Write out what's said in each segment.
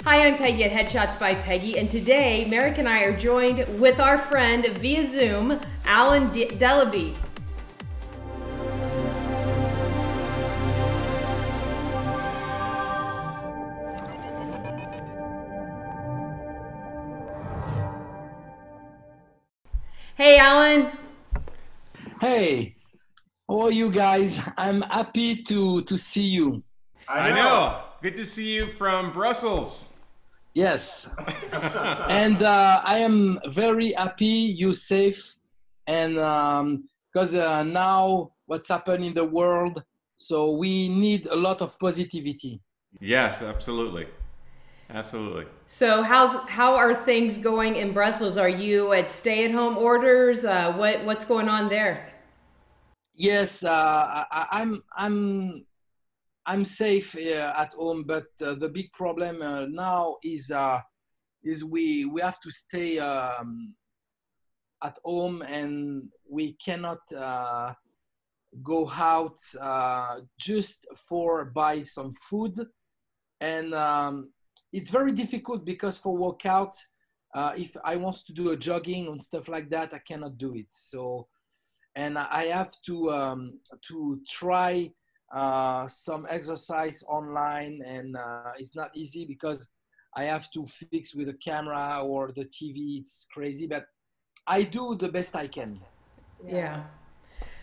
Hi, I'm Peggy at Headshots by Peggy, and today Merrick and I are joined with our friend via Zoom, ALAN DELABIE. Hey, ALAN. Hey, how are you guys? I'm happy to see you. I know. Good to see you from Brussels. Yes. And I am very happy you're safe, and because now what's happened in the world, so we need a lot of positivity. Yes, absolutely. Absolutely. So how are things going in Brussels? Are you at stay-at-home orders? What's going on there? Yes, I'm safe at home, but the big problem now is we have to stay at home, and we cannot go out just for buy some food, and it's very difficult because for workout, if I want to do a jogging and stuff like that, I cannot do it. So, and I have to try some exercise online, and it's not easy because I have to fix with the camera or the TV. It's crazy, but I do the best I can. Yeah.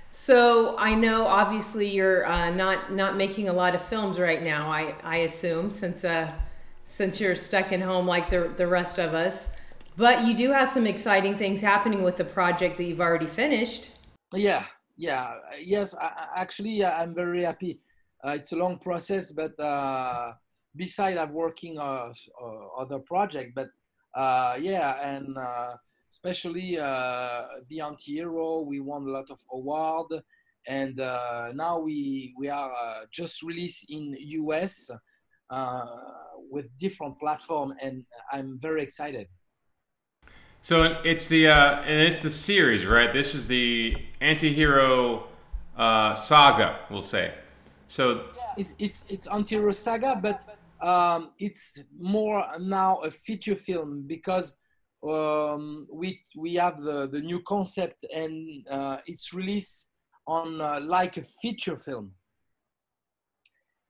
So I know obviously you're not making a lot of films right now, I assume, since you're stuck in home like the rest of us. But you do have some exciting things happening with the project that you've already finished. Yeah, yes. Actually, I'm very happy. It's a long process, but besides, I'm working other project. But yeah, and especially the Antihero, we won a lot of award, and now we are just released in US with different platform, and I'm very excited. So it's the series, right? This is the Antihero Saga, we'll say. So it's Antihero Saga, but it's more now a feature film because we have the new concept, and it's released on like a feature film,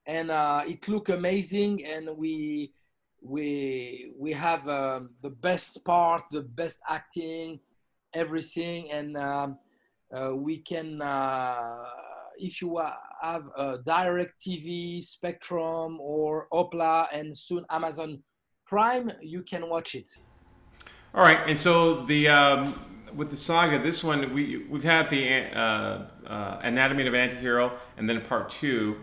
and it look amazing, and we have the best part, the best acting, everything, and we can if you have a direct TV, Spectrum, or Opla, and soon Amazon Prime, you can watch it. all right, and so the with the saga, this one we've had the Anatomy of Antihero, and then part two.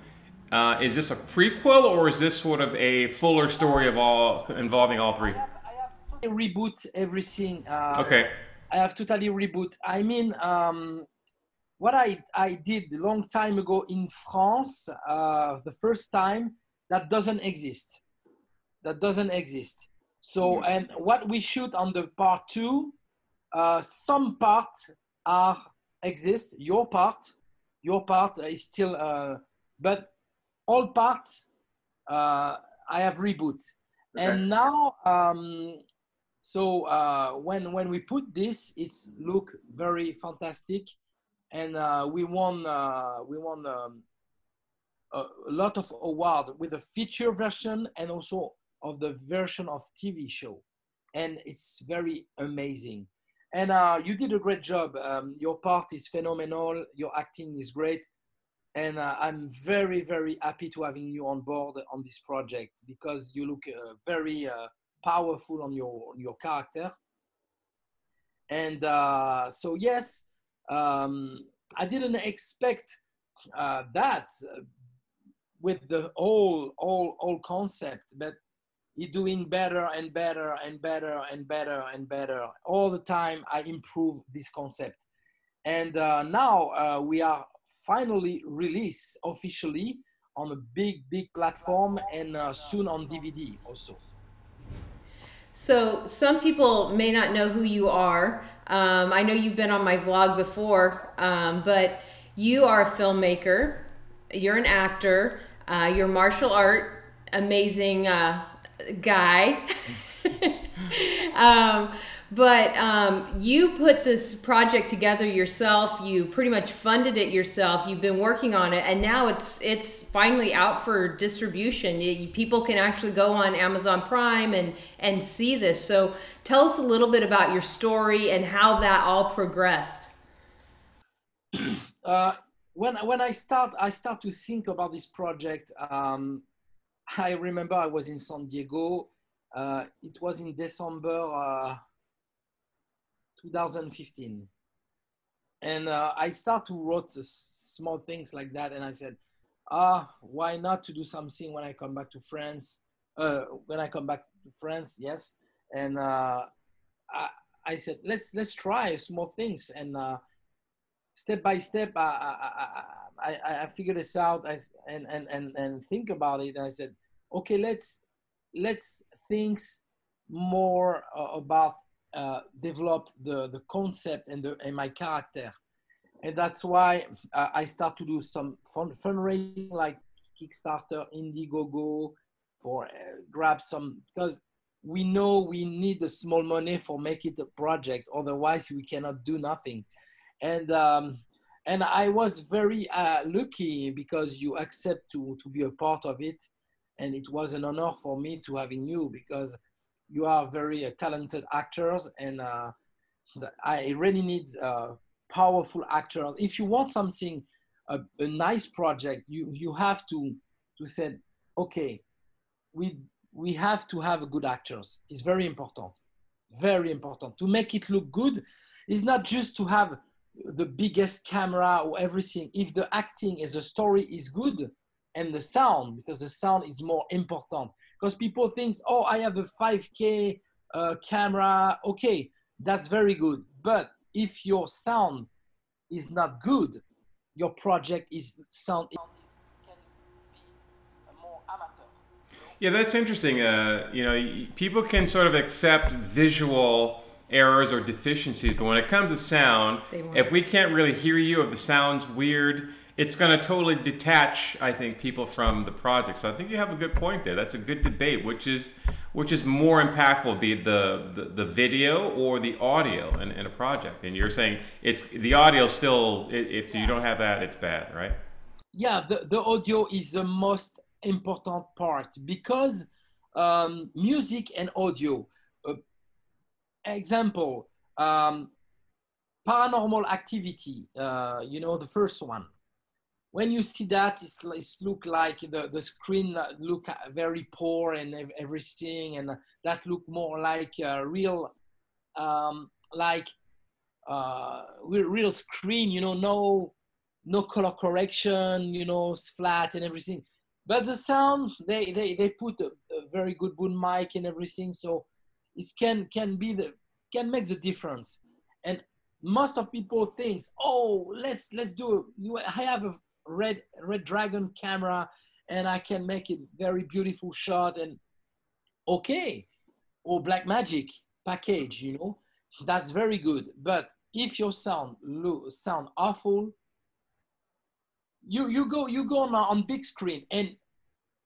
Is this a prequel, or is this sort of a fuller story of involving all three? I have to reboot everything. Okay. I have totally reboot. I mean, what I did a long time ago in France, the first time, that doesn't exist. That doesn't exist. So, and what we shoot on the part two, some parts are exist. Your part is still, but all parts I have reboot. Okay. And now, so when we put this, it's look very fantastic, and we won a lot of award with the feature version and also of the version of TV show, and it's very amazing. And you did a great job. Your part is phenomenal. Your acting is great. And I'm very, very happy to having you on board on this project because you look very powerful on your character. And so yes, I didn't expect that with the whole concept, but you're doing better and better and better and better and better. All the time I improve this concept. And now we are finally released officially on a big platform, and soon on DVD also. So some people may not know who you are. I know you've been on my vlog before, but you are a filmmaker, you're an actor, you're martial art, amazing guy. um, but you put this project together yourself. You pretty much funded it yourself. You've been working on it, and now it's finally out for distribution. People can actually go on Amazon Prime and see this. So tell us a little bit about your story and how that all progressed. When I start to think about this project, I remember I was in San Diego. It was in December 2015, and I start to write small things like that, and I said, why not to do something when I come back to France? Yes, and I said, let's try small things, and step by step, I figured this out, and think about it, and I said, okay, let's think more about develop the concept and my character, and that's why I start to do some fundraising like Kickstarter, Indiegogo, for grab some, because we know we need the small money for make it a project, otherwise we cannot do nothing. And I was very lucky because you accept to be a part of it, and it was an honor for me to having you, because you are very talented actors, and I really need powerful actors. If you want something, a nice project, you have to say, okay, we have to have good actors. It's very important to make it look good. It's not just to have the biggest camera or everything. If the acting is, the story is good, and the sound, because the sound is more important, because people think, oh, I have a 5K camera, okay, that's very good, but if your sound is not good, your project is can be more amateur. Yeah, that's interesting. You know, people can sort of accept visual errors or deficiencies, but when it comes to sound, if we can't really hear you, if the sound's weird, it's going to totally detach, I think, people from the project. So I think you have a good point there. That's a good debate. Which is more impactful, the video or the audio in a project? And you're saying it's the audio still. If you don't have that, it's bad, right? Yeah, the audio is the most important part, because music and audio. Example, Paranormal Activity. You know, the first one. When you see that, it's look like the screen look very poor and everything, and that look more like real, real screen. You know, no color correction. You know, it's flat and everything. But the sound, they put a very good boom mic and everything, so it can make the difference. And most of people think, oh, let's do it. I have a red dragon camera, and I can make it very beautiful shot, and okay, or black magic package, you know, that's very good. But if your sound awful, you go on big screen, and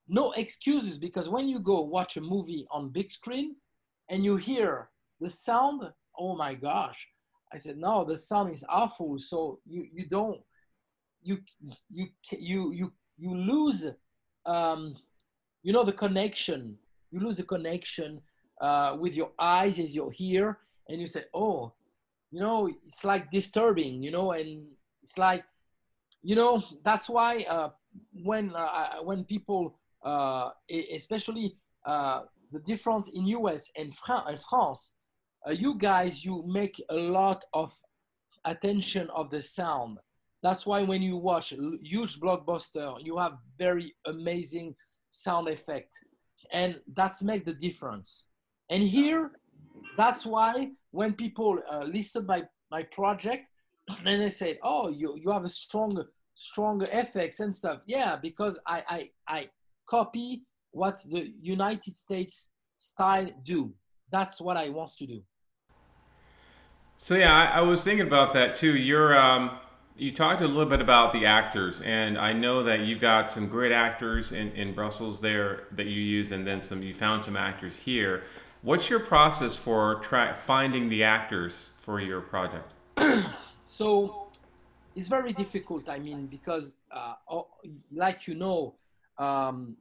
no excuses, because when you go watch a movie on big screen and you hear the sound, oh my gosh, I said, no, the sound is awful. So you lose, you know, the connection. You lose the connection with your eyes as your ear, and you say, oh, you know, it's like disturbing, you know, and it's like, you know, that's why when people, especially the difference in US and France, you guys, you make a lot of attention of the sound. That's why when you watch a huge blockbuster, you have very amazing sound effect, and that's make the difference. And here, that's why when people listen my project, and they say, oh, you have a stronger effects and stuff. Yeah, because I copy what the United States style do. That's what I want to do. So yeah, I was thinking about that too. You talked a little bit about the actors, and I know that you've got some great actors in Brussels there that you use, and then some. You found some actors here. What's your process for finding the actors for your project? So it's very difficult. I mean, because like you know, um,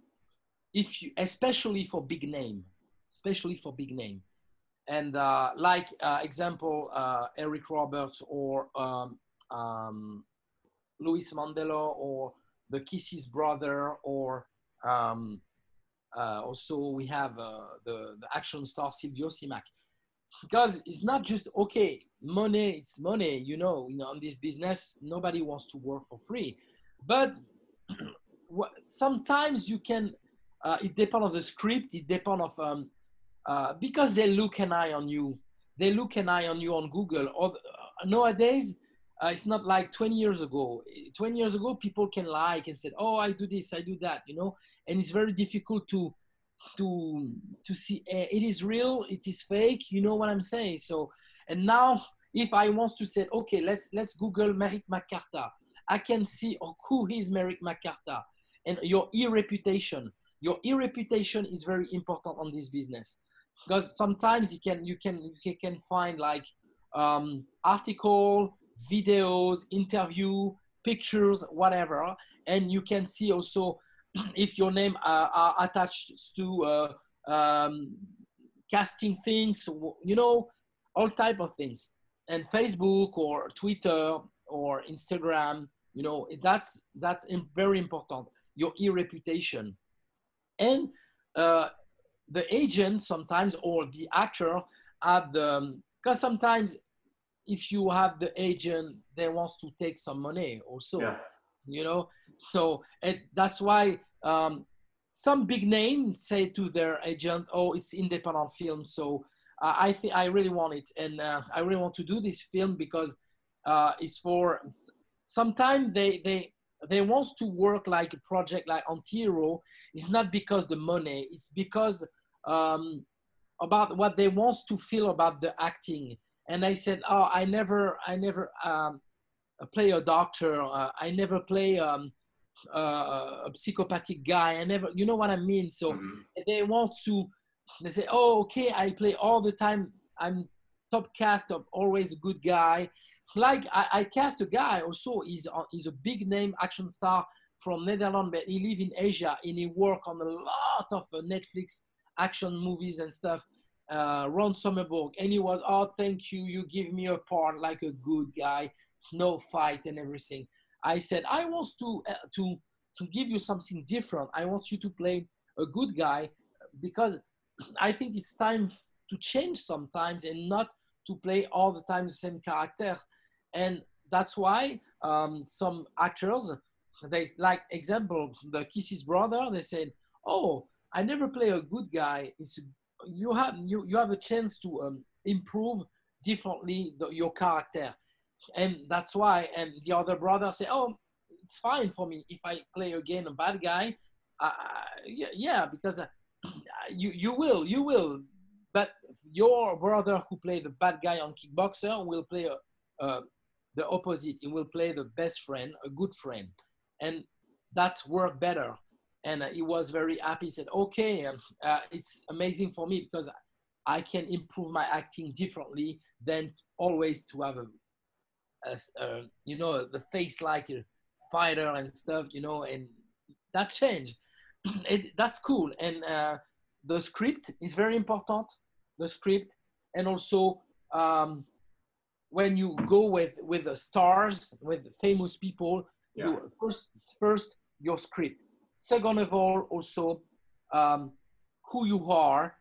if you, especially for big name, and like example, Eric Roberts or Luis Mandela or the Kisses brother, or um, also we have the action star Silvio Simac. Because it's not just okay, money, it's money, on this business nobody wants to work for free. But sometimes you can, it depends on the script, it depends of because they look an eye on you, on Google, or nowadays it's not like 20 years ago. 20 years ago people can like and say, oh, I do this, I do that, and it's very difficult to see it is real, it is fake, you know what I'm saying? So, and now if I want to say, okay, let's Google Merrick McCartha, I can see, oh, who is Merrick McCartha. And your e-reputation is very important on this business, because sometimes you can find like article, videos, interview, pictures, whatever, and you can see also if your name are attached to casting things, all type of things. And Facebook or Twitter or Instagram, that's very important, your e-reputation. And the agent sometimes, or the actor, have the, because sometimes if you have the agent, they wants to take some money also. Yeah. So that's why some big names say to their agent, oh, it's independent film, so I think I really want it, and I really want to do this film, because it's for, sometimes they want to work like a project like Antihero. It's not because the money, it's because about what they want to feel about the acting. And I said, oh, I never play a doctor, I never play a psychopathic guy, I never, you know what I mean? So they want to, they say, oh, okay, I play all the time, I'm top cast of always a good guy. Like I cast a guy also, he's a big name action star from Netherlands, but he live in Asia, and he work on a lot of Netflix action movies and stuff. Ron Somerborg, and he was, oh, thank you, you give me a part like a good guy, no fight and everything. I said, I want to give you something different. I want you to play a good guy, because I think it's time to change sometimes, and not to play all the time the same character. And that's why some actors, they, like example, the Kisses brother, they said, oh, I never play a good guy. You have a chance to improve differently your character. And that's why, and the other brother say, oh, it's fine for me if I play again a bad guy. Yeah, because you will, but your brother who played the bad guy on Kickboxer will play the opposite. He will play the best friend, a good friend, and that's work better. And he was very happy. He said, okay, it's amazing for me, because I can improve my acting differently than always to have the face like a fighter and stuff, and that changed. That's cool. And the script is very important, the script. And also when you go with the stars, with famous people, you first your script. Second of all, also who you are,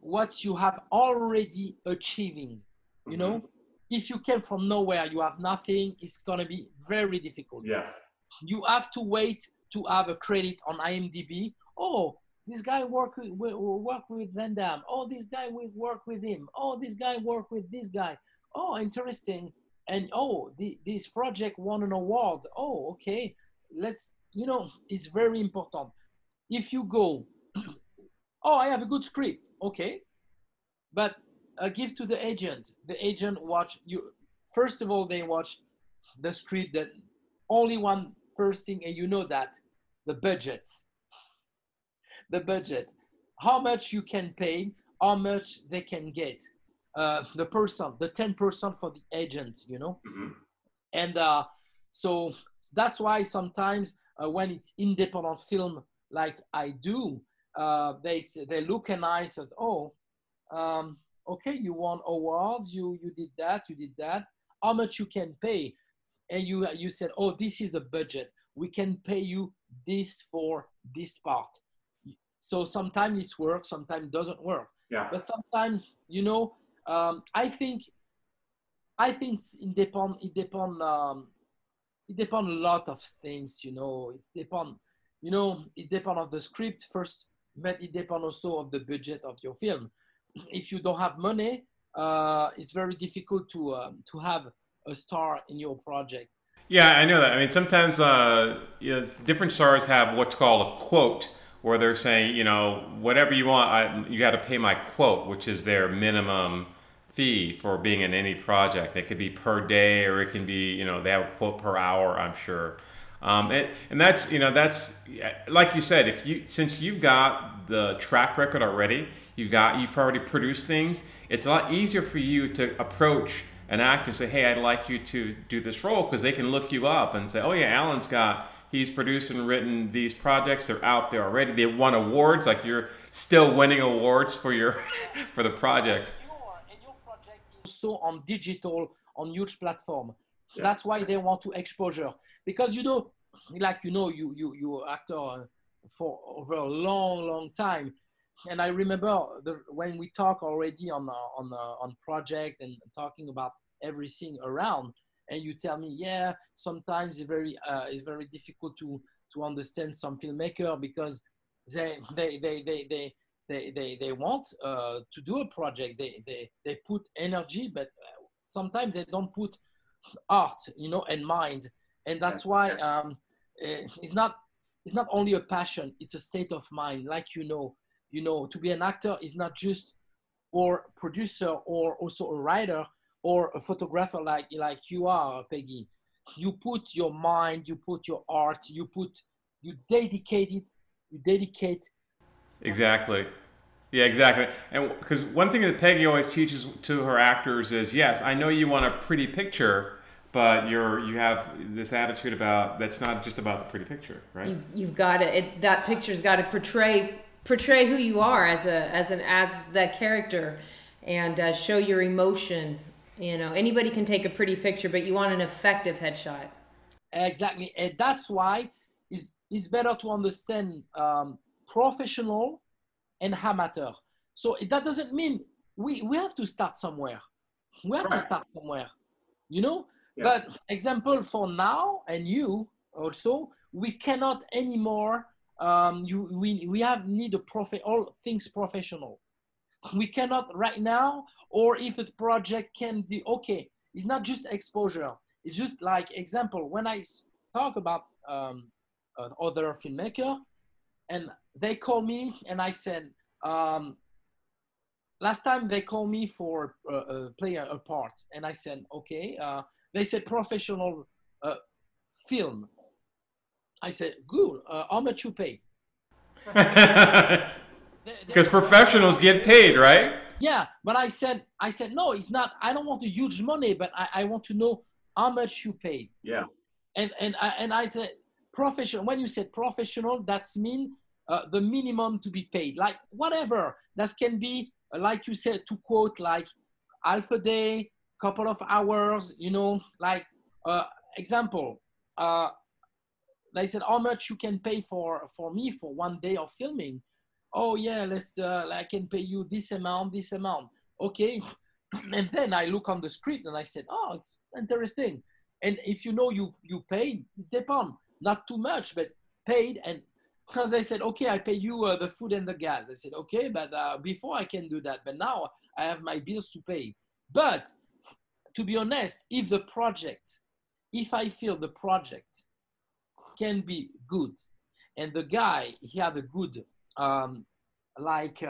what you have already achieving, If you came from nowhere, you have nothing, it's going to be very difficult. Yes. You have to wait to have a credit on IMDb. Oh, this guy work with Van Damme. Oh, this guy will work with him. Oh, this guy work with this guy. Oh, interesting. And oh, this project won an award. Oh, okay. It's very important. If you go, oh, I have a good script. Okay. But give to the agent. The agent watch you. First of all, they watch the script, that only one first thing, and you know that the budget, how much you can pay, how much they can get, the 10% for the agent, you know. Mm-hmm. And so that's why sometimes when it's independent film like I do, they look and I said, oh, okay, you won awards, you did that. How much you can pay? And you said, oh, this is the budget. We can pay you this for this part. So sometimes it works, sometimes it doesn't work. Yeah. But sometimes, you know, I think it depends a lot of things, you know. It depends on the script first, but it depends also of the budget of your film. If you don't have money, it's very difficult to have a star in your project. Yeah, I know that. I mean, sometimes you know, different stars have what's called a quote, where they're saying, you know, whatever you want, you got to pay my quote, which is their minimum fee for being in any project. It could be per day, or it can be, you know, they have a quote per hour, I'm sure. And that's, you know, that's like you said, since you've got the track record already, you've already produced things. It's a lot easier for you to approach an actor and say, hey, I'd like you to do this role, because they can look you up and say, oh yeah, he's produced and written these projects. They're out there already. They won awards. Like, you're still winning awards for your for the project. And your project is also on digital, on huge platform. Yeah. That's why they want to exposure, because you actor for over a long time. And I remember when we talk already on project and talking about everything around, and you tell me, yeah, sometimes it's very difficult to understand some filmmaker, because they want to do a project. They put energy, but sometimes they don't put art, you know, and mind. And that's why it's not only a passion, it's a state of mind. Like, you know, to be an actor is not just or producer, or also a writer or a photographer like you are, Peggy. You put your mind, you put your art, you dedicate. Exactly. Yeah, exactly. And because one thing that Peggy always teaches to her actors is, yes, I know you want a pretty picture, but you have this attitude about that's not just about the pretty picture, right? You've got to, that picture's got to portray who you are as that character, and show your emotion. You know, anybody can take a pretty picture, but you want an effective headshot. Exactly, and that's why it's better to understand professional and amateur. So that doesn't mean we have to start somewhere. We have to start somewhere, you know. Yeah. But example for now, and you also, we cannot anymore. We need all things professional. We cannot right now, or if a project can be okay, it's not just exposure. It's just like example, when I talk about other filmmaker, and they call me, and I said, last time they called me for play a part, and I said, okay. They said professional film. I said, good. How much you pay? Because professionals get paid, right? Yeah, but I said no, it's not. I don't want a huge money, but I want to know how much you paid. Yeah. And I said professional. When you said professional, that's mean the minimum to be paid. Like whatever that can be, like you said, to quote, like half a day, couple of hours. You know, like example. They said, how much you can pay for me for 1 day of filming? Oh yeah, I can pay you this amount. Okay. And then I look on the script and I said, oh, it's interesting. And if you know you paid, it depends. Not too much, but paid. And because I said, okay, I pay you the food and the gas. I said, okay, but before I can do that. But now I have my bills to pay. But to be honest, if I feel the project can be good, and the guy, he had a good, like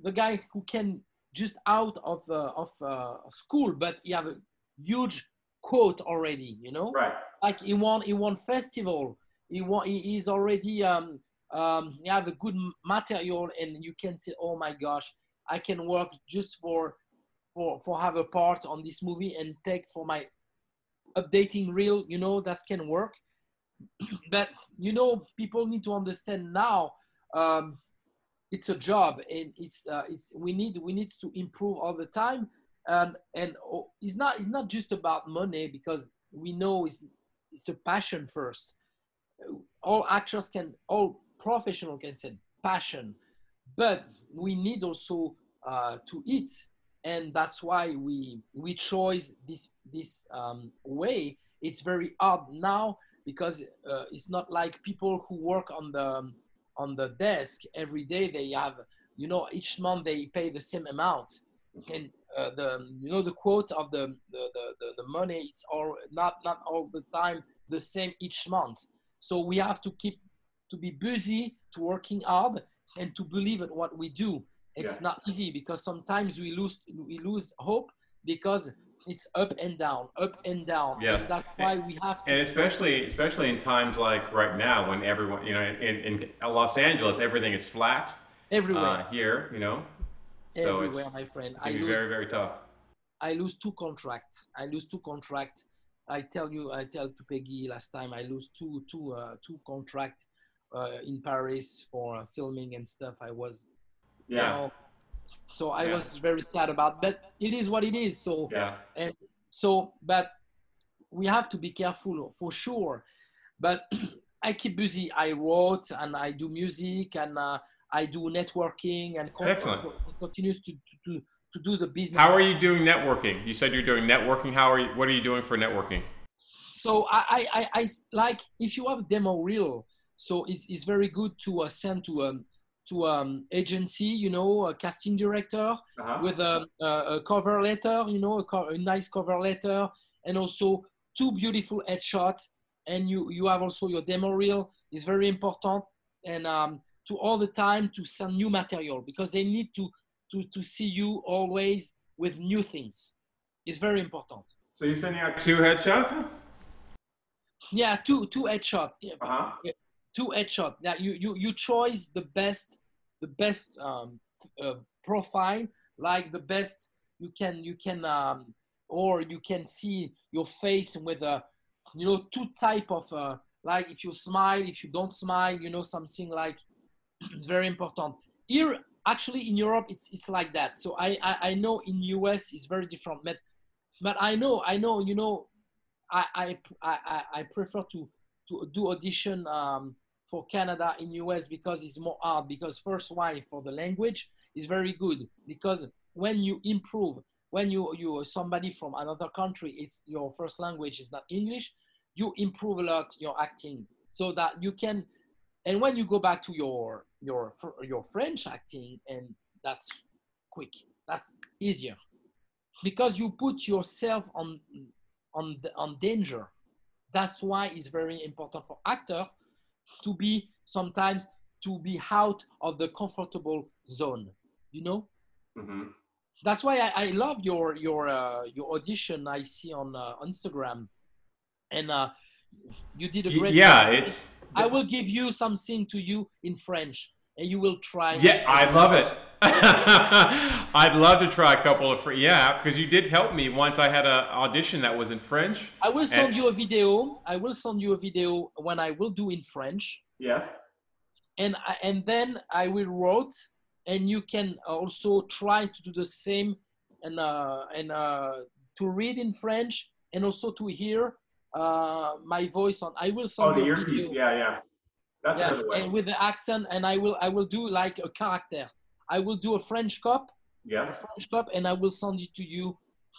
the guy who can just out of school, but he have huge quote already, you know. Right. Like he won festival. He's already he have a good material, and you can say, oh my gosh, I can work just for have a part on this movie and take for my updating reel, you know, that can work. But you know, people need to understand now, it's a job, and it's we need to improve all the time. And it's not just about money, because we know it's a passion first. All actors can, all professional can say passion, but we need also to eat, and that's why we chose this way. It's very hard now, because it's not like people who work on the desk every day. They have, you know, each month they pay the same amount, and the, you know, the quote of the money, it's all not all the time the same each month. So we have to keep to be busy, to working hard, and to believe in what we do. It's not easy, because sometimes we lose hope, because it's up and down, up and down. Yes. And that's why we have to. And especially in times like right now, when everyone, you know, in Los Angeles, everything is flat. Everywhere. Here, you know. So everywhere, my friend. It can be very, very tough. I lose two contracts. I tell to Peggy last time, I lose two contracts in Paris for filming and stuff. I was, you know, so I was very sad about, but it is what it is. So and so, but we have to be careful for sure. But I keep busy. I wrote and I do music, and I do networking, and continues to do the business. How are you doing networking? You said you're doing networking. What are you doing for networking? So I like, if you have demo reel, so it's very good to send to agency, you know, a casting director with a cover letter, you know, a nice cover letter, and also 2 beautiful headshots, and you have also your demo reel is very important, and to all the time to send new material, because they need to see you always with new things. It's very important. So you're sending out 2 headshots? Yeah, two headshots. Yeah. 2 headshots. Yeah, you choose the best profile, like the best you can or you can see your face with you know, 2 type of like, if you smile, if you don't smile, you know, something like. It's very important. Here, actually, in Europe, it's like that. So I know in US it's very different, but I know, you know, I prefer to do audition for Canada in US, because it's more hard. Because first, why? For the language is very good, because when you improve, when you somebody from another country, it's your first language is not English, you improve a lot your acting, so that you can. And when you go back to your French acting, and that's quick, that's easier, because you put yourself on danger. That's why it's very important for actor to be sometimes to be out of the comfortable zone. You know. Mm-hmm. That's why I love your audition I see on Instagram, and you did a great job. I will give you something to you in French, and you will try. Yeah, I love it. I'd love to try a couple of because you did help me once. I had an audition that was in French. I will send you a video. I will send you a video when I will do in French. Yes. And then I will write, and you can also try to do the same, and to read in French, and also to hear my voice on. I will send you the earpiece. Yeah. That's another way. And with the accent, and I will do like a character. I will do a French cop. Yes. A French cop, and I will send it to you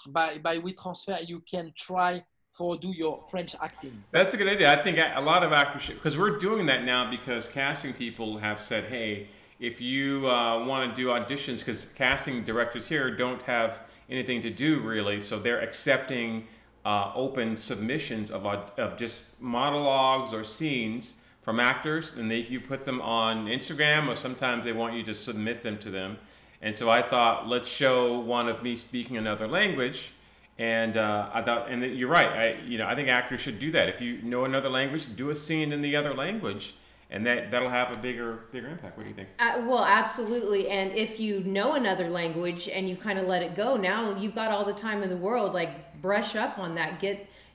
by WeTransfer. You can try for do your French acting. That's a good idea. I think a lot of actors, because we're doing that now, because casting people have said, hey, if you want to do auditions, because casting directors here don't have anything to do really, so they're accepting open submissions of just monologues or scenes from actors, and you put them on Instagram, or sometimes they want you to submit them to them. And so I thought, let's show one of me speaking another language, And I thought, and you're right. I think actors should do that. If you know another language, do a scene in the other language, and that'll have a bigger impact. What do you think? Well, absolutely. And if you know another language and you kind of let it go, now you've got all the time in the world. Like, brush up on that.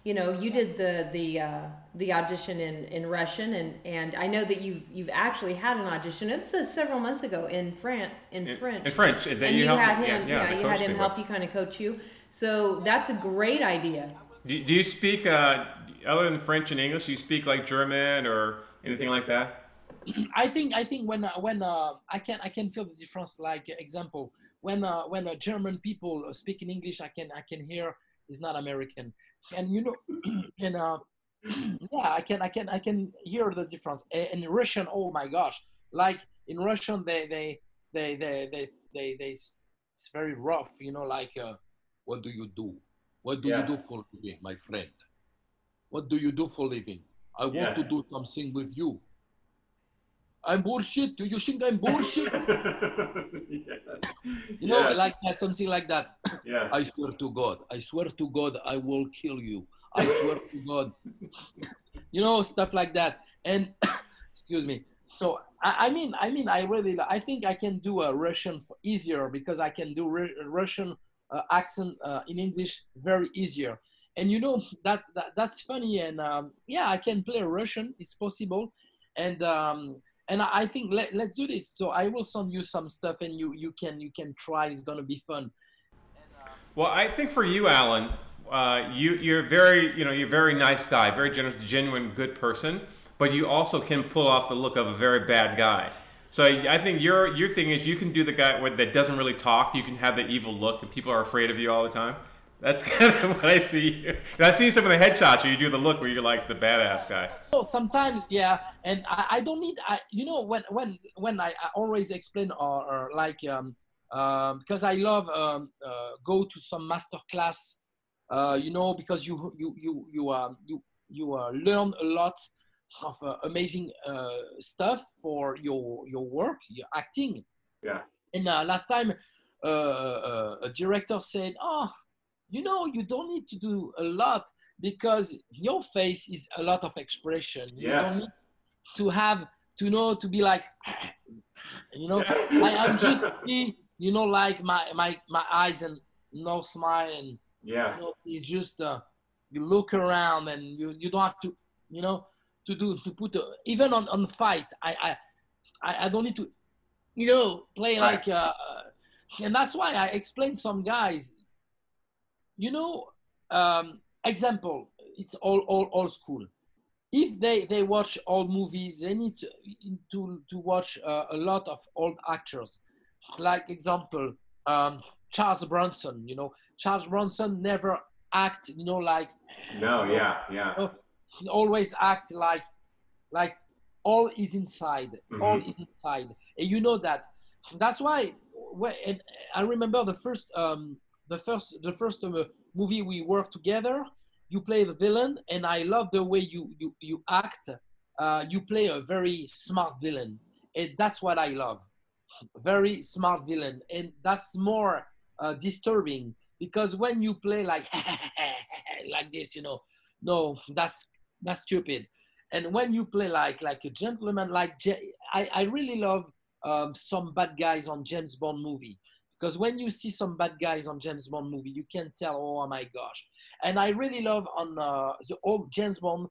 You did the audition in Russian, and I know that you've actually had an audition. It was several months ago in French. In French, and you had him. You had him help you kind of coach you. So that's a great idea. Do you speak other than French and English? Do you speak like German or anything like that? I think when I can feel the difference. Like, example, when German people speak in English, I can hear it's not American, and and yeah, I can hear the difference. In Russian, oh my gosh, like in Russian they it's very rough, like what do you do? What do you do for living, my friend? What do you do for living? I want to do something with you. I'm bullshit. Do you think I'm bullshit? Like something like that. Yeah. I swear to God, I will kill you. I swear to God. Stuff like that. And excuse me. So I think I can do a Russian easier because I can do Russian accent in English very easier. And that's funny. And I can play Russian. It's possible. And I think let's do this. So I will send you some stuff, and you can try. It's gonna be fun. Well, I think for you, Alan, you're a very nice guy, very generous, genuine, good person. But you also can pull off the look of a very bad guy. So I think your thing is you can do the guy that doesn't really talk. You can have the evil look, and people are afraid of you all the time. That's kind of what I see. And I've seen some of the headshots where you do the look where you're like the badass guy. So sometimes, yeah, and I don't need, when I always explain or like, because I love go to some master class, because you learn a lot of amazing stuff for your work, your acting. Yeah. And last time, a director said, "Oh, you don't need to do a lot because your face is a lot of expression. You don't need to have to be like, I'm just like my eyes and no smile and you just you look around and you don't have to to put even on fight. I don't need to play like and that's why I explain some guys. Example, it's all old school. If they watch old movies, they need to watch a lot of old actors. Like example, Charles Bronson. Charles Bronson never act. Like he always act like all is inside. Mm-hmm. All is inside, and you know that. That's why. And I remember the first movie we worked together. You play the villain, and I love the way you act. You play a very smart villain, and that's what I love. Very smart villain, and that's more disturbing because when you play like like this, no, that's stupid. And when you play like a gentleman, I really love some bad guys on James Bond movie. Because when you see some bad guys on James Bond movie, you can tell, oh my gosh. And I really love on the old James Bond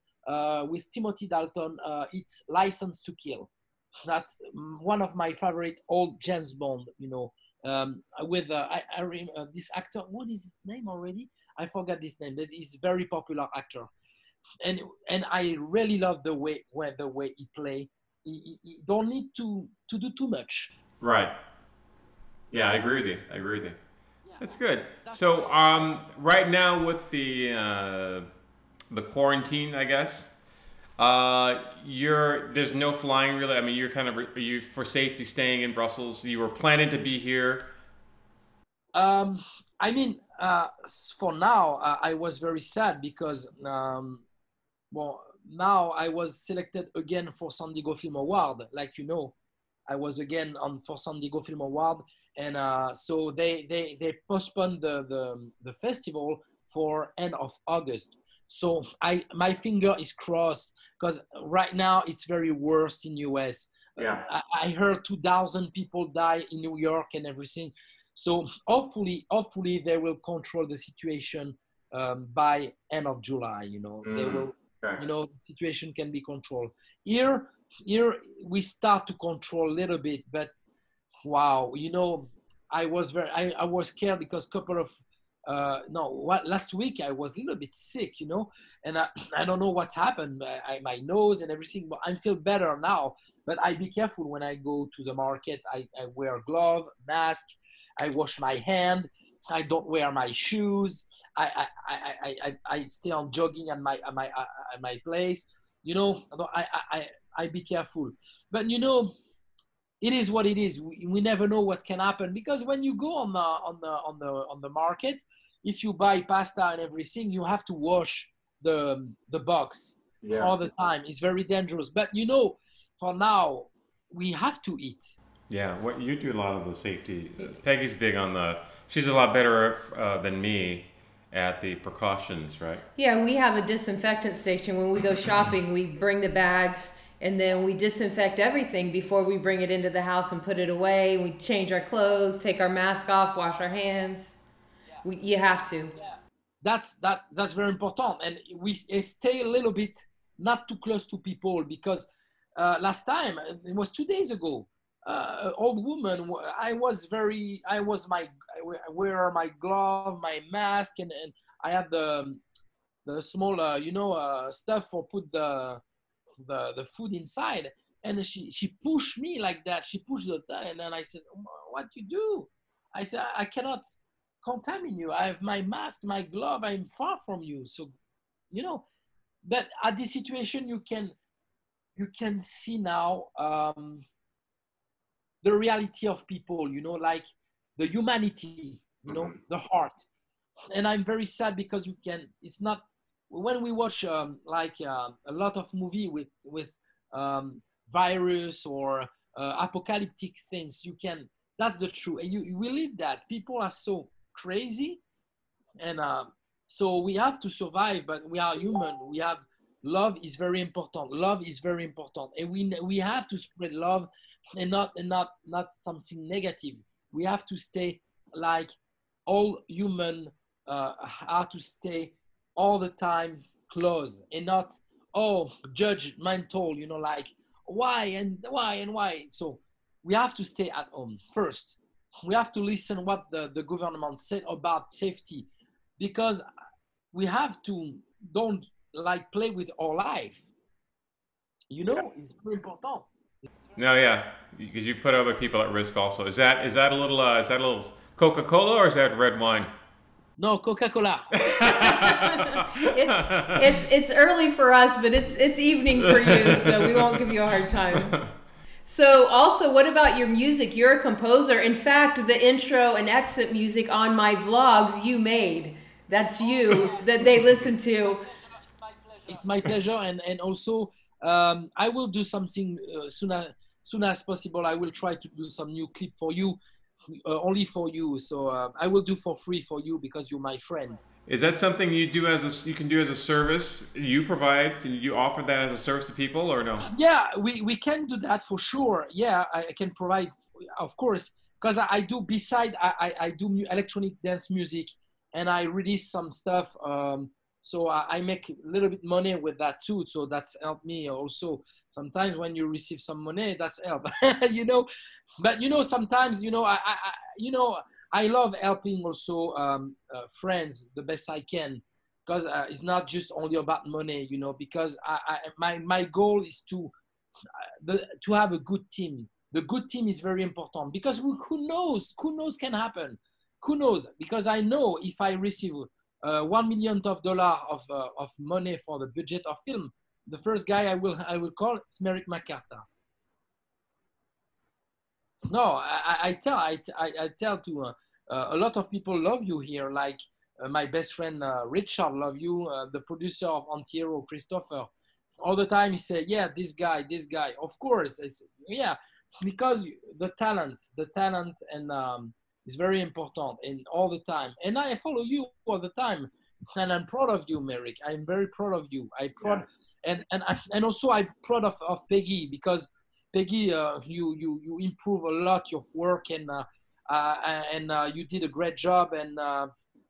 with Timothy Dalton, it's License to Kill. That's one of my favorite old James Bond, with I remember this actor, what is his name already? I forgot this name. He's a very popular actor. And I really love the way he play. He don't need to do too much. Right. Yeah, I agree with you. Yeah. That's good. So, right now with the quarantine, I guess, there's no flying really. I mean, you for safety staying in Brussels. You were planning to be here. For now, I was very sad because, now I was selected again for San Diego Film Award. Like I was again for San Diego Film Award. And so they postponed the festival for end of August. So my finger is crossed because right now it's very worse in US. Yeah. I heard 2,000 people die in New York and everything. So hopefully they will control the situation by end of July. They will. Okay. The situation can be controlled. Here we start to control a little bit, but wow, I was scared because last week I was a little bit sick, and I don't know what's happened. My nose and everything, but I feel better now. But I be careful when I go to the market. I wear glove, mask. I wash my hand. I don't wear my shoes. I stay on jogging at my place. I be careful. But it is what it is. We never know what can happen because when you go on the market, if you buy pasta and everything, you have to wash the box all the time. It's very dangerous. But for now, we have to eat. Yeah, what you do a lot of the safety. Peggy's big on she's a lot better than me at the precautions, right? Yeah, we have a disinfectant station. When we go shopping, we bring the bags and then we disinfect everything before we bring it into the house and put it away. We change our clothes, take our mask off, wash our hands. You have to. Yeah. That's very important. And we stay a little bit not too close to people because last time, it was 2 days ago, old woman, I wear my glove, my mask, and I had the small stuff for put the food inside, and she pushed me like that. She pushed and then I said, what you do? I said, I cannot contaminate you. I have my mask, my glove, I'm far from you. So but at this situation you can see now the reality of people, like the humanity, the heart. And I'm very sad because it's not, when we watch a lot of movie with virus or apocalyptic things, that's the truth. And we live that. People are so crazy. And so we have to survive, but we are human. Love is very important. Love is very important. And we have to spread love and not something negative. We have to stay like all human are to stay all the time close and not judgmental, like why and why and why. So we have to stay at home first. We have to listen what the government said about safety, because we have to don't play with our life. It's very important. No, yeah, because you put other people at risk also. Is that a little Coca-Cola or is that red wine? No, Coca-Cola. it's early for us, but it's evening for you, so we won't give you a hard time. So also, what about your music? You're a composer. In fact, the intro and exit music on my vlogs you made. That's you that they listen to. It's my pleasure, and also I will do something soon as possible. I will try to do some new clip for you, only for you. So I will do for free for you because you're my friend. Is that something you can do as a service? You provide? Can you offer that as a service to people or no? Yeah, we can do that for sure. Yeah, I can provide, of course, because I do I do electronic dance music, and I release some stuff. So I make a little bit money with that too. So that's helped me also. Sometimes when you receive some money, that's help, But sometimes I love helping also friends the best I can, because it's not just only about money, because my goal is to have a good team. The good team is very important because who knows can happen. Who knows? Because I know if I receive $1 million of money for the budget of film, the first guy I will call is Merrick McCartha. No, I tell to a lot of people love you here, like my best friend Richard love you, the producer of Antihero, Christopher. All the time he said, yeah, this guy. Of course, I said, yeah, because the talent and is very important, and all the time. And I follow you all the time. and I'm proud of you, Merrick. I'm very proud of you. I proud, Yeah. and also I'm proud of Peggy, because Peggy, you improve a lot your work, and you did a great job, and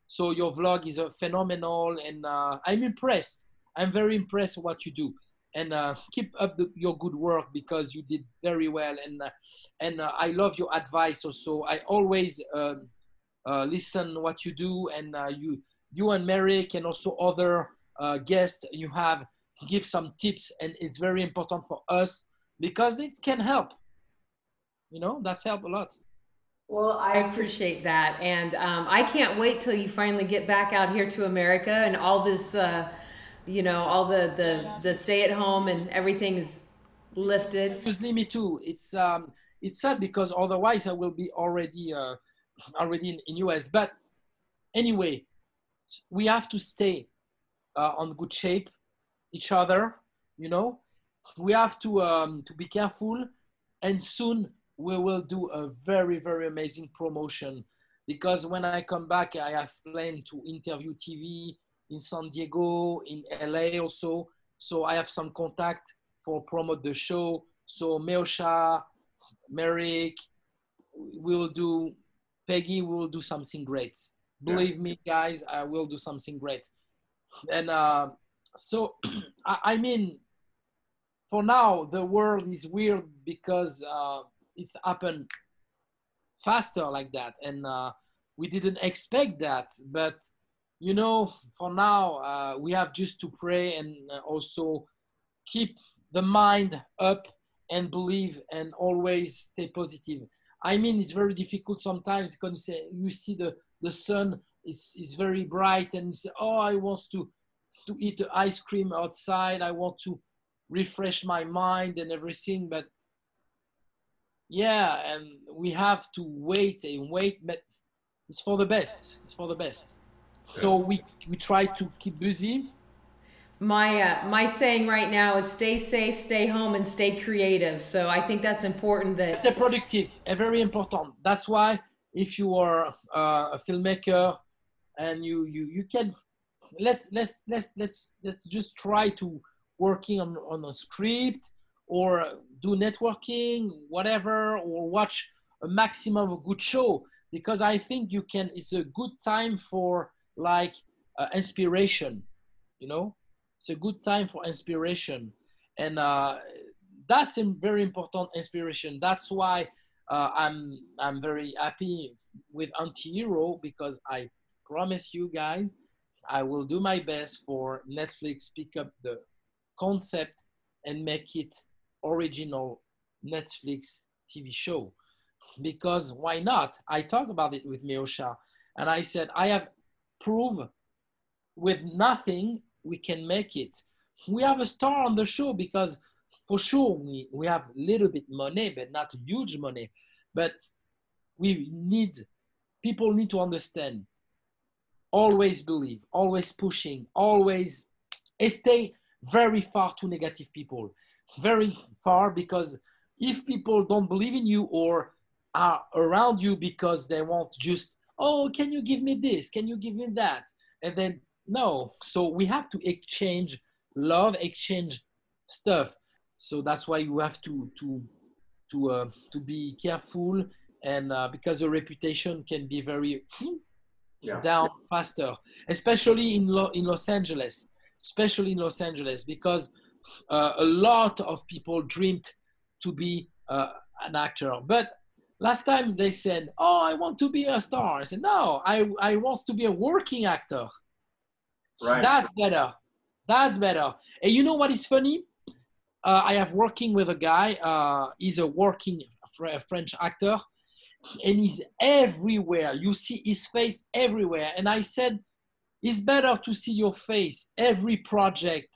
so your vlog is phenomenal, and I'm impressed. I'm very impressed with what you do, and keep up your good work, because you did very well, and I love your advice also. I always listen what you do, and you and Merrick and also other guests you have give some tips, and it's very important for us because it can help. That's helped a lot. Well, I appreciate that, and I can't wait till you finally get back out here to America, and all this, all the stay at home and everything is lifted. Obviously, me too. It's sad, because otherwise I will be already in US. But anyway, we have to stay on good shape each other. We have to be careful, and soon we will do a very, very amazing promotion, because when I come back, I have planned to interview TV in San Diego, in LA also. So I have some contact for promote the show. So Meosha, Merrick, Peggy will do something great. Believe me, guys, I will do something great. And so, I mean, for now, the world is weird, because it's happened faster like that, and we didn't expect that. But for now, we have just to pray, and also keep the mind up, and believe, and always stay positive. I mean, it's very difficult sometimes, because you see the sun is very bright, and you say, oh, I want to eat the ice cream outside, I want to refresh my mind and everything. But yeah, and we have to wait and wait, but it's for the best. It's for the best. So we try to keep busy. My saying right now is stay safe, stay home, and stay creative. So I think that's important. That stay productive, and very important. That's why if you are a filmmaker, and you can, let's just try to working on a script, or do networking, whatever, or watch a maximum of a good show, because I think it's a good time for like inspiration. It's a good time for inspiration, and that's a very important inspiration. That's why I'm very happy with Antihero, because I promise you guys, I will do my best for Netflix pick up the concept and make it original Netflix TV show. Because why not? I talked about it with Meosha, and I said, I have proved with nothing we can make it. We have a star on the show, because for sure we have a little bit money, but not huge money. But people need to understand, always believe, always pushing, always stay very far to negative people, very far, because if people don't believe in you, or are around you because they want just, oh, can you give me this? Can you give me that? And then no. So we have to exchange love, exchange stuff. So that's why you have to be careful, and because the reputation can be very down faster, especially in Los Angeles, because a lot of people dreamed to be an actor. But last time they said, oh, I want to be a star. I said, no, I want to be a working actor. Right. That's better. That's better. And you know what is funny? I have working with a guy. He's a working French actor, and he's everywhere. You see his face everywhere. And I said, it's better to see your face every project,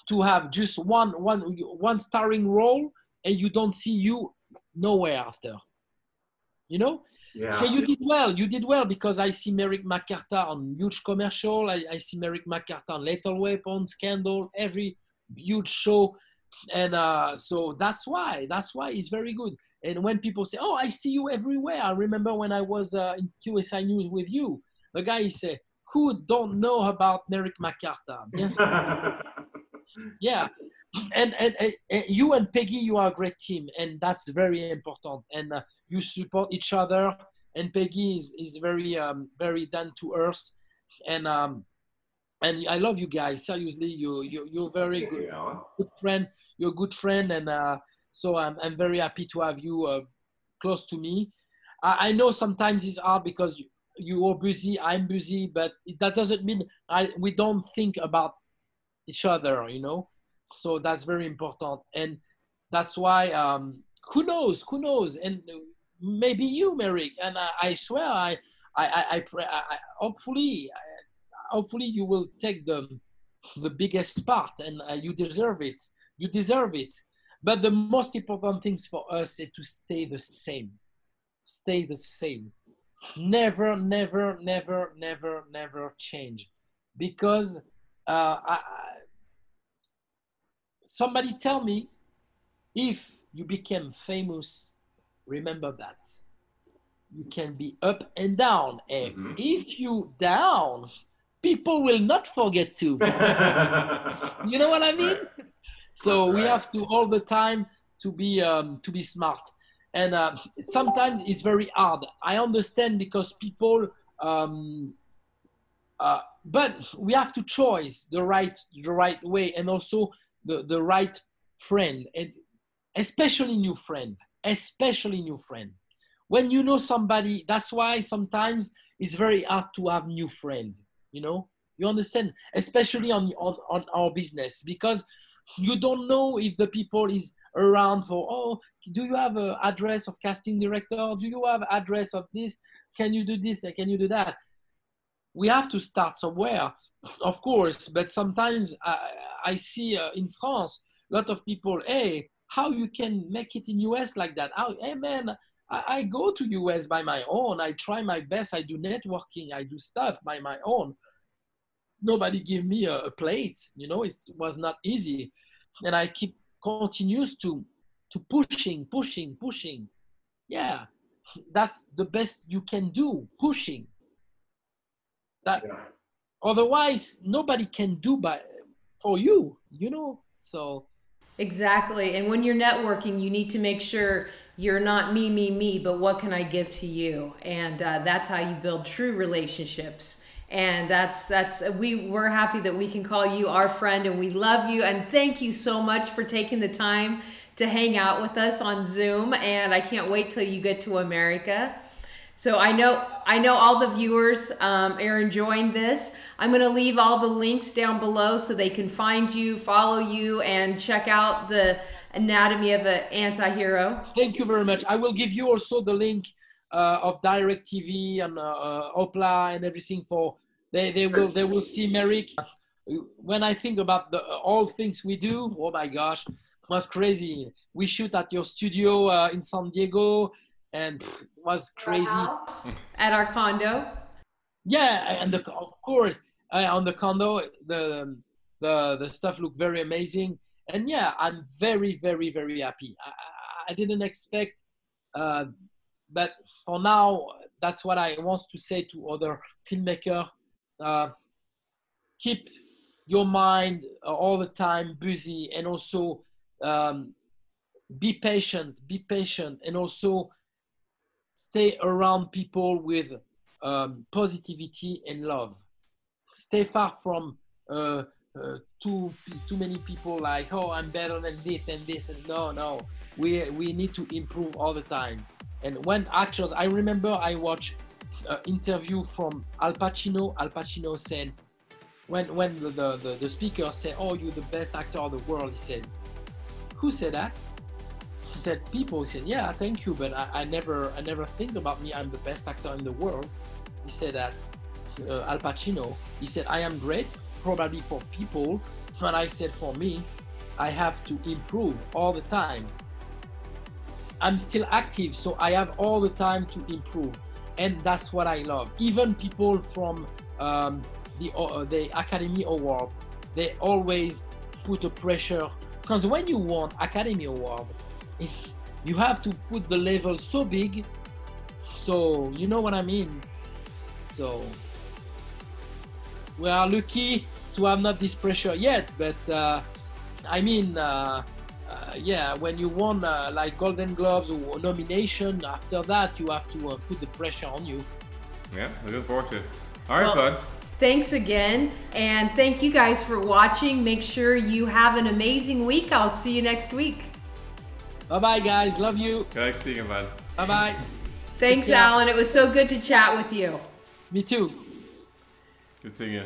to have just one starring role, and you don't see you nowhere after. Yeah. So you did well, because I see Merrick McCartha on huge commercial. I see Merrick McCartha on Lethal Weapon, Scandal, every huge show. And so that's why it's very good. And when people say, oh, I see you everywhere. I remember when I was in QSI News with you, the guy said, who don't know about Merrick McCartha? Yes. Yeah. And you and Peggy, you are a great team, and that's very important. And you support each other. And Peggy is very very down to earth, and I love you guys. Seriously, you're very good friend. You're a good friend, and so I'm very happy to have you close to me. I know sometimes it's hard because you are busy, I'm busy, but that doesn't mean we don't think about each other, you know. So that's very important, and that's why who knows, and maybe you, Merrick, and I swear I pray, hopefully you will take the biggest part, and you deserve it. You deserve it. But the most important things for us is to stay the same. Stay the same. Never, never, never, never, never change. Because somebody tell me, if you became famous, remember that. You can be up and down. And if you down, people will not forget to. You know what I mean? So we have to all the time to be smart. And sometimes it's very hard. I understand because people, but we have to choose the right way, and also the right friend, and especially new friend. When you know somebody, that's why sometimes it's very hard to have new friends. You know, you understand, especially on our business, because you don't know if the people is around for, oh, do you have an address of casting director? Do you have address of this? Can you do this? Can you do that? We have to start somewhere, of course, but sometimes I see in France, a lot of people, hey, how you can make it in US like that? Hey man, I go to US by my own. I try my best. I do networking. I do stuff by my own. Nobody give me a plate. You know, it was not easy. And I continues to pushing. Yeah, that's the best you can do, pushing. That, otherwise, nobody can do for you, you know, so. Exactly. And when you're networking, you need to make sure you're not me, but what can I give to you? And that's how you build true relationships. And we're happy that we can call you our friend, and we love you. And thank you so much for taking the time to hang out with us on Zoom. And I can't wait till you get to America. So I know all the viewers are enjoying this. I'm going to leave all the links down below so they can find you, follow you, and check out the anatomy of an anti-hero. Thank you very much. I will give you also the link of DirecTV and Opla and everything. For they will see Merrick. When I think about all things we do, oh my gosh, it was crazy. We shoot at your studio in San Diego. And it was crazy. At our condo. Yeah, and of course on the condo, the stuff looked very amazing. And yeah, I'm very, very, very happy. I didn't expect, but for now, that's what I want to say to other filmmakers. Keep your mind all the time busy, and also be patient, and also stay around people with positivity and love. Stay far from too many people like, oh, I'm better than this and this. And no. We need to improve all the time. And when actors, I remember I watched an interview from Al Pacino. Al Pacino said, when the speaker said, oh, you're the best actor of the world, he said, who said that? Said people. Said, yeah, thank you, but I never think about me. I'm the best actor in the world. He said that. Al Pacino. He said, I am great, probably for people, but I said for me, I have to improve all the time. I'm still active, so I have all the time to improve, and that's what I love. Even people from the Academy Award, they always put a pressure, because when you want Academy Award, you have to put the level so big, so you know what I mean. So we are lucky to have not this pressure yet, but I mean, yeah, when you won like Golden Globes or nomination, after that you have to put the pressure on you. Yeah, looking forward to it. All right, bud. Thanks again, and thank you guys for watching. Make sure you have an amazing week. I'll see you next week. Bye-bye, guys. Love you. Good seeing you, bud. Bye-bye. Thanks, Alan. It was so good to chat with you. Me too. Good seeing you.